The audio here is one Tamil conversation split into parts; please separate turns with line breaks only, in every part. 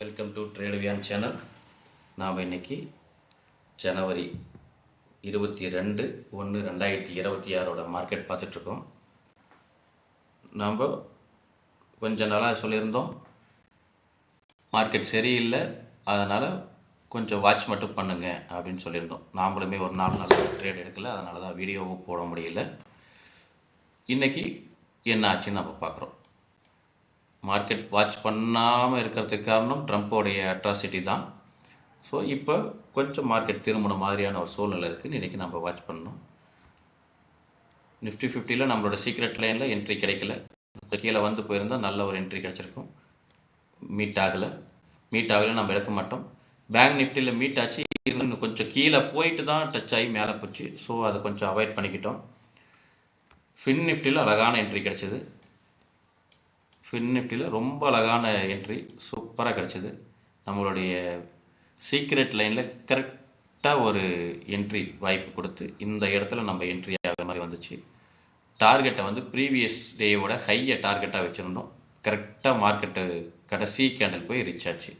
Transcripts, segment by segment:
Welcome to ட்ரேட்வியான் channel. நாம் இன்னைக்கு ஜனவரி 22/1/2026 மார்க்கெட் பார்த்துட்ருக்கோம். நாம் கொஞ்ச நாளாக சொல்லியிருந்தோம் மார்க்கெட் சரியில்லை, அதனால் கொஞ்சம் வாட்ச் மட்டும் பண்ணுங்க அப்படின்னு சொல்லியிருந்தோம். நாமளுமே ஒரு 4 நாள் ட்ரேட் எடுக்கலை, அதனால தான் வீடியோவும் போட முடியல. இன்றைக்கி என்ன ஆச்சுன்னு நம்ம பார்க்குறோம். மார்க்கெட் வாட்ச் பண்ணாமல் இருக்கிறதுக்கு காரணம் ட்ரம்ப்போடைய அட்ராசிட்டி தான். ஸோ இப்போ கொஞ்சம் மார்க்கெட் திரும்பின மாதிரியான ஒரு சூழ்நிலை இருக்குது. இன்றைக்கி நம்ம வாட்ச் பண்ணணும். நிஃப்டி 50ல் நம்மளோட சீக்ரெட் லைனில் என்ட்ரி கிடைக்கல. கீழே வந்து போயிருந்தால் நல்ல ஒரு என்ட்ரி கிடச்சிருக்கும். மீட் ஆகலை நம்ம எடுக்க மாட்டோம். பேங்க் நிஃப்டியில் மீட் ஆச்சு, இன்னும் கொஞ்சம் கீழே போயிட்டு தான் டச் ஆகி மேலே போச்சு. ஸோ அதை கொஞ்சம் அவாய்ட் பண்ணிக்கிட்டோம். ஃபின் நிஃப்டியில் அழகான என்ட்ரி கிடச்சிது. ஃபின் நிஃப்டியில் ரொம்ப அழகான என்ட்ரி சூப்பராக கிடச்சிது. நம்மளுடைய சீக்ரெட் லைனில் கரெக்டாக ஒரு என்ட்ரி வாய்ப்பு கொடுத்து இந்த இடத்துல நம்ம என்ட்ரி ஆகிற மாதிரி வந்துச்சு. டார்கெட்டை வந்து ப்ரீவியஸ் டேயோட ஹையை டார்கெட்டாக வச்சுருந்தோம். கரெக்டாக மார்க்கெட்டு கடைசி கேண்டில் போய் ரீச் ஆச்சு.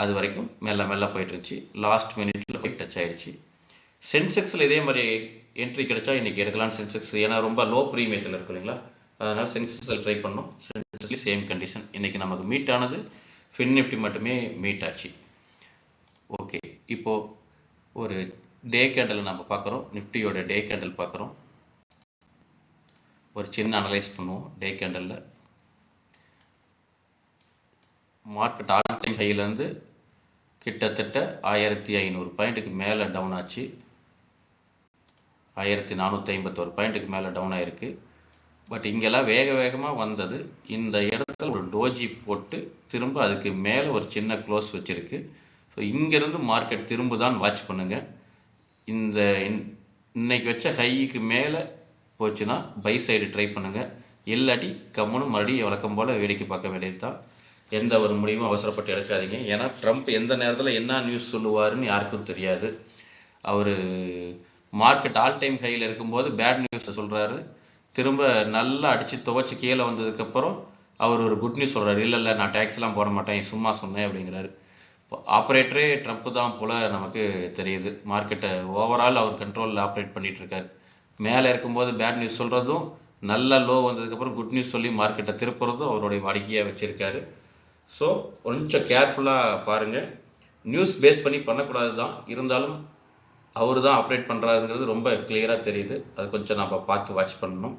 அது வரைக்கும் மெல்ல போயிட்டுருச்சு. லாஸ்ட் மினிட்ல போய் டச் ஆயிடுச்சு. சென்செக்ஸில் இதே மாதிரி என்ட்ரி கிடைச்சா இன்றைக்கி எடுக்கலான்னு சென்செக்ஸ், ஏன்னா ரொம்ப லோ ப்ரீமியத்தில் இருக்கு இல்லைங்களா, அதனால் சென்செக்ஸில் ட்ரை பண்ணோம். சென்செக்ஸ்லேயும் சேம் கண்டிஷன். இன்றைக்கி நமக்கு மீட் ஆனது ஃபின் நிஃப்டி மட்டுமே மீட் ஆச்சு. ஓகே, இப்போது ஒரு டே கேண்டில் நம்ம பார்க்குறோம். நிஃப்டியோட டே கேண்டில் பார்க்குறோம். ஒரு சின்ன அனலைஸ் பண்ணுவோம். டே கேண்டலில் மார்க்கெட் ஆல் டைம் ஹையிலேருந்து கிட்டத்தட்ட 1500 பாயிண்ட்டுக்கு மேலே டவுன் ஆச்சு. 1451 பாயிண்ட்டுக்கு மேலே டவுன் ஆகிருக்கு. பட் இங்கெல்லாம் வேகமாக வந்தது. இந்த இடத்துல ஒரு டோஜி போட்டு திரும்ப அதுக்கு மேலே ஒரு சின்ன க்ளோஸ் வச்சுருக்கு. ஸோ இங்கேருந்து மார்க்கெட் திரும்ப தான் வாட்ச் பண்ணுங்கள். இந்த இன்னைக்கு வச்ச ஹைக்கு மேலே போச்சுன்னா பை சைடு ட்ரை பண்ணுங்கள். இல்லாட்டி கம்முன்னு மறுபடியும் வழக்கம் போல் வேடிக்கை பார்க்க வேண்டியது தான். எந்த ஒரு முடிவும் அவசரப்பட்டு எடுக்காதீங்க. ஏன்னா ட்ரம்ப் எந்த நேரத்தில் என்ன நியூஸ் சொல்லுவாருன்னு யாருக்கும் தெரியாது. அவர் மார்க்கெட் ஆல் டைம் ஹையில் இருக்கும்போது பேட் நியூஸை சொல்கிறாரு. திரும்ப நல்லா அடித்து துவச்சி கீழே வந்ததுக்கப்புறம் அவர் ஒரு குட் நியூஸ் சொல்கிறார். இல்லை நான் டேக்ஸ்லாம் போட மாட்டேன், சும்மா சொன்னேன் அப்படிங்கிறாரு. ஆப்ரேட்டரே ட்ரம்ப் தான் போல் நமக்கு தெரியுது. மார்க்கெட்டை ஓவரால் அவர் கண்ட்ரோலில் ஆப்ரேட் பண்ணிகிட்ருக்காரு. மேலே இருக்கும்போது பேட் நியூஸ் சொல்கிறதும், நல்ல லோ வந்ததுக்கப்புறம் குட் நியூஸ் சொல்லி மார்க்கெட்டை திருப்புறதும் அவருடைய வாடிக்கையாக வச்சுருக்காரு. ஸோ கொஞ்சம் கேர்ஃபுல்லாக பாருங்கள். நியூஸ் பேஸ் பண்ணி பண்ணக்கூடாது தான், இருந்தாலும் அவர் தான் ஆப்ரேட் பண்ணுறாருங்கிறது ரொம்ப கிளியராக தெரியுது. அது கொஞ்சம் நம்ம பார்த்து வாட்ச் பண்ணணும்.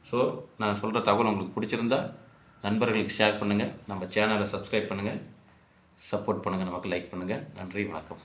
ஸோ நான் சொல்கிற தகவல் உங்களுக்கு பிடிச்சிருந்தா நண்பர்களுக்கு ஷேர் பண்ணுங்கள். நம்ம சேனலை சப்ஸ்கிரைப் பண்ணுங்கள், சப்போர்ட் பண்ணுங்கள், நமக்கு லைக் பண்ணுங்கள். நன்றி, வணக்கம்.